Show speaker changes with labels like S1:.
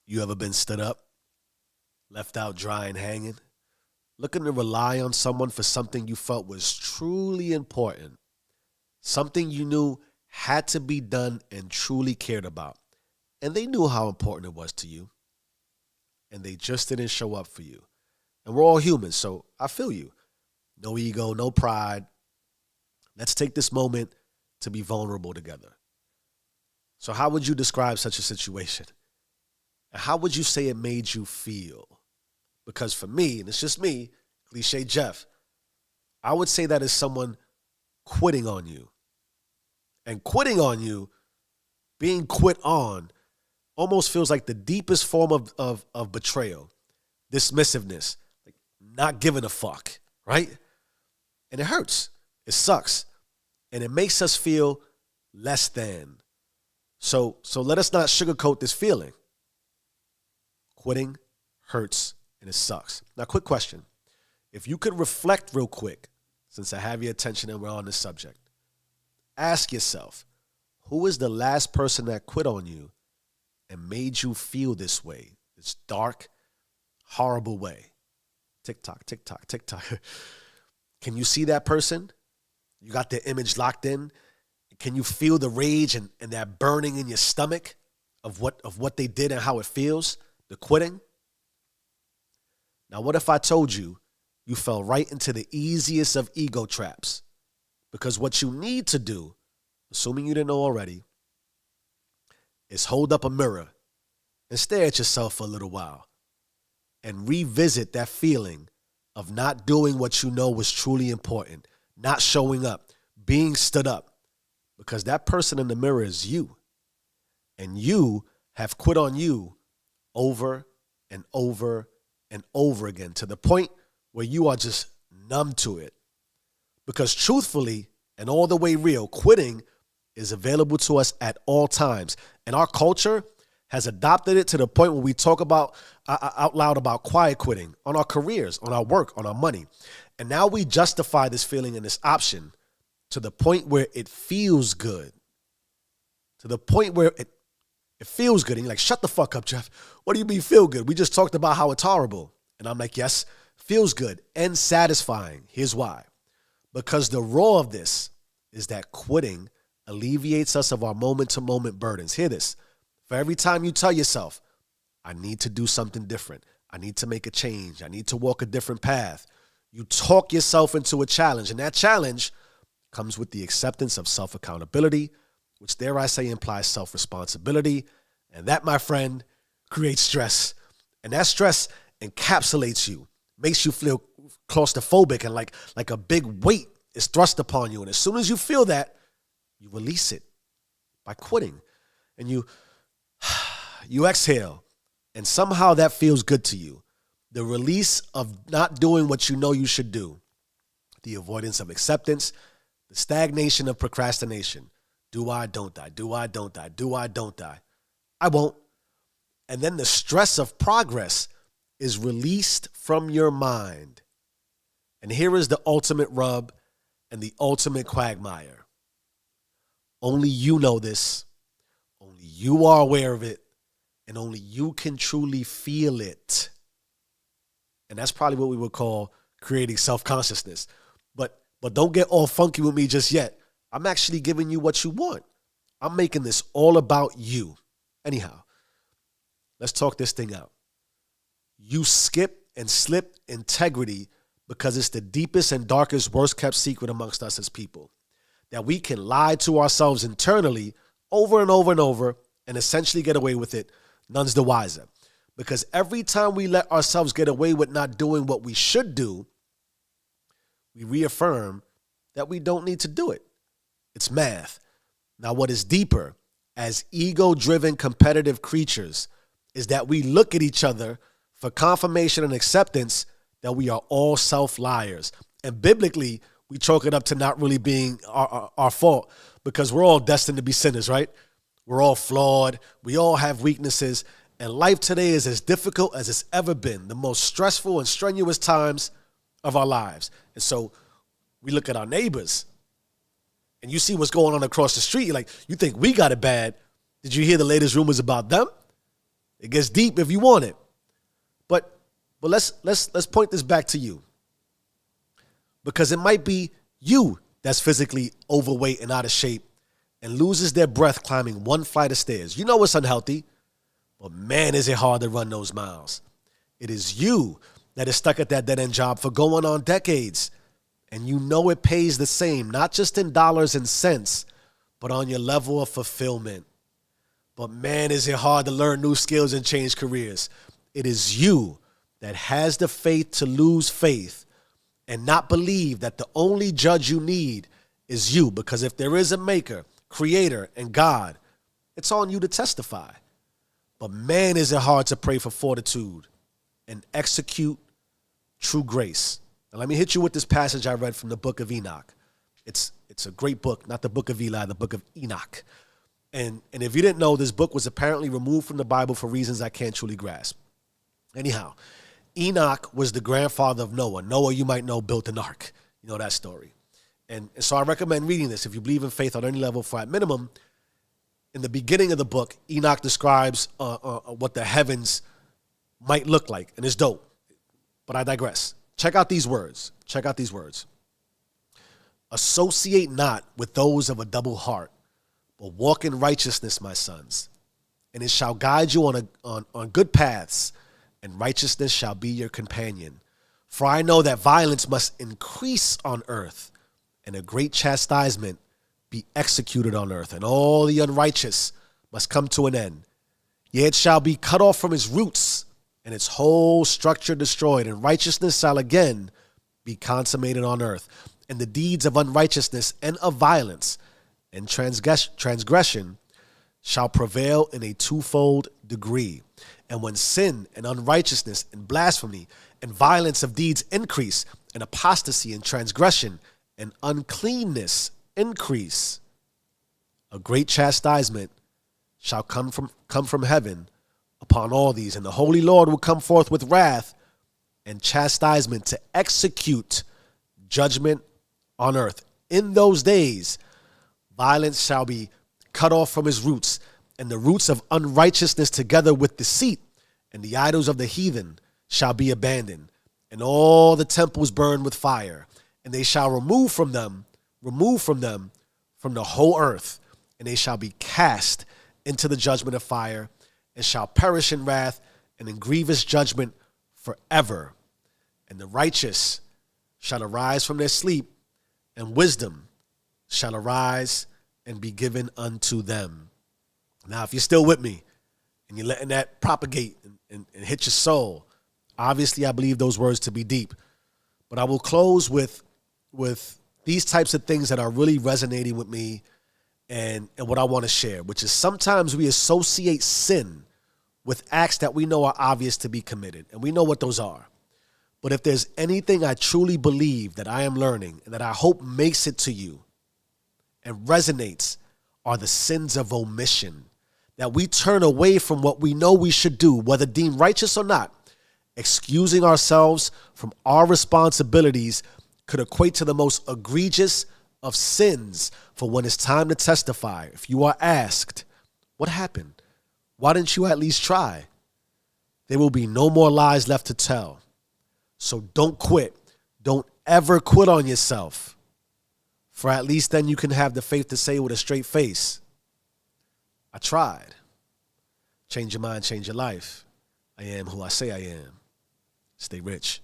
S1: You ever been stood up, left out dry and hanging, looking to rely on someone for something you felt was truly important, something you knew had to be done and truly cared about, and they knew how important it was to you, and they just didn't show up for you. And we're all humans, so I feel you. No ego, no pride. Let's take this moment to be vulnerable together. So how would you describe such a situation? And how would you say it made you feel? Because for me, and it's just me, cliche Jeff, I would say that is someone quitting on you. And quitting on you, being quit on, almost feels like the deepest form of betrayal, dismissiveness, like not giving a fuck, right? And it hurts. It sucks. And it makes us feel less than. So let us not sugarcoat this feeling. Quitting hurts and it sucks. Now, quick question. If you could reflect real quick, since I have your attention and we're on this subject, ask yourself, who is the last person that quit on you and made you feel this way, this dark, horrible way? Tick tock, tick tock, tick tock. Can you see that person? You got their image locked in? Can you feel the rage and that burning in your stomach of what they did and how it feels, the quitting? Now, what if I told you you fell right into the easiest of ego traps? Because what you need to do, assuming you didn't know already, is hold up a mirror and stare at yourself for a little while and revisit that feeling of not doing what you know was truly important, not showing up, being stood up, because that person in the mirror is you, and you have quit on you over and over and over again to the point where you are just numb to it. Because truthfully and all the way real, quitting is available to us at all times. And our culture has adopted it to the point where we talk about out loud about quiet quitting on our careers, on our work, on our money. And now we justify this feeling and this option to the point where it feels good. To the point where it feels good. And you're like, shut the fuck up, Jeff. What do you mean feel good? We just talked about how it's horrible. And I'm like, yes, feels good and satisfying. Here's why. Because the raw of this is that quitting alleviates us of our moment-to-moment burdens. Hear this. For every time you tell yourself, I need to do something different, I need to make a change, I need to walk a different path, you talk yourself into a challenge. And that challenge comes with the acceptance of self-accountability, which dare I say implies self-responsibility. And that, my friend, creates stress. And that stress encapsulates you, makes you feel claustrophobic and like a big weight is thrust upon you. And as soon as you feel that, you release it by quitting. And you exhale. And somehow that feels good to you. The release of not doing what you know you should do. The avoidance of acceptance. The stagnation of procrastination. Do I, don't I? Do I, don't I? Do I, don't I? I won't. And then the stress of progress is released from your mind. And here is the ultimate rub and the ultimate quagmire. Only you know this. Only you are aware of it. And only you can truly feel it. And that's probably what we would call creating self-consciousness. But don't get all funky with me just yet. I'm actually giving you what you want. I'm making this all about you. Anyhow, let's talk this thing out. You skip and slip integrity because it's the deepest and darkest, worst kept secret amongst us as people. That we can lie to ourselves internally over and over and over and essentially get away with it. None's the wiser. Because every time we let ourselves get away with not doing what we should do, we reaffirm that we don't need to do it. It's math. Now, what is deeper, as ego-driven competitive creatures, is that we look at each other for confirmation and acceptance that we are all self-liars. And biblically, we chalk it up to not really being our fault, because we're all destined to be sinners, right? We're all flawed. We all have weaknesses. And life today is as difficult as it's ever been, the most stressful and strenuous times of our lives. And so we look at our neighbors and you see what's going on across the street. You're like, you think we got it bad. Did you hear the latest rumors about them? It gets deep if you want it. But let's point this back to you. Because it might be you that's physically overweight and out of shape and loses their breath climbing one flight of stairs. You know it's unhealthy, but man, is it hard to run those miles. It is you that is stuck at that dead-end job for going on decades, and you know it pays the same, not just in dollars and cents, but on your level of fulfillment. But man, is it hard to learn new skills and change careers. It is you that has the faith to lose faith and not believe that the only judge you need is you. Because if there is a maker, creator, and God, it's on you to testify. But man, is it hard to pray for fortitude and execute true grace. Now let me hit you with this passage I read from the book of Enoch. It's a great book, not the book of Eli, the book of Enoch. And if you didn't know, this book was apparently removed from the Bible for reasons I can't truly grasp. Anyhow, Enoch was the grandfather of Noah. Noah, you might know, built an ark. You know that story. And so I recommend reading this if you believe in faith on any level. For at minimum, in the beginning of the book, Enoch describes what the heavens might look like, and it's dope. But I digress. Check out these words. Check out these words. Associate not with those of a double heart, but walk in righteousness, my sons, and it shall guide you on good paths, and righteousness shall be your companion. For I know that violence must increase on earth, and a great chastisement be executed on earth, and all the unrighteous must come to an end. Yea, it shall be cut off from its roots, and its whole structure destroyed, and righteousness shall again be consummated on earth. And the deeds of unrighteousness and of violence and transgression shall prevail in a twofold degree. And when sin and unrighteousness and blasphemy and violence of deeds increase, and apostasy and transgression and uncleanness increase, a great chastisement shall come from heaven upon all these. And the Holy Lord will come forth with wrath and chastisement to execute judgment on earth. In those days, violence shall be cut off from his roots, and the roots of unrighteousness together with deceit, and the idols of the heathen shall be abandoned, and all the temples burned with fire, and they shall remove from them from the whole earth, and they shall be cast into the judgment of fire, and shall perish in wrath and in grievous judgment forever. And the righteous shall arise from their sleep, and wisdom shall arise and be given unto them. Now, if you're still with me and you're letting that propagate and hit your soul, obviously I believe those words to be deep. But I will close with these types of things that are really resonating with me and what I want to share, which is sometimes we associate sin with acts that we know are obvious to be committed, and we know what those are. But if there's anything I truly believe that I am learning and that I hope makes it to you and resonates, are the sins of omission, that we turn away from what we know we should do, whether deemed righteous or not. Excusing ourselves from our responsibilities could equate to the most egregious of sins. For when it's time to testify, if you are asked, what happened? Why didn't you at least try? There will be no more lies left to tell. So don't quit. Don't ever quit on yourself. For at least then you can have the faith to say with a straight face, I tried. Change your mind, change your life. I am who I say I am. Stay rich.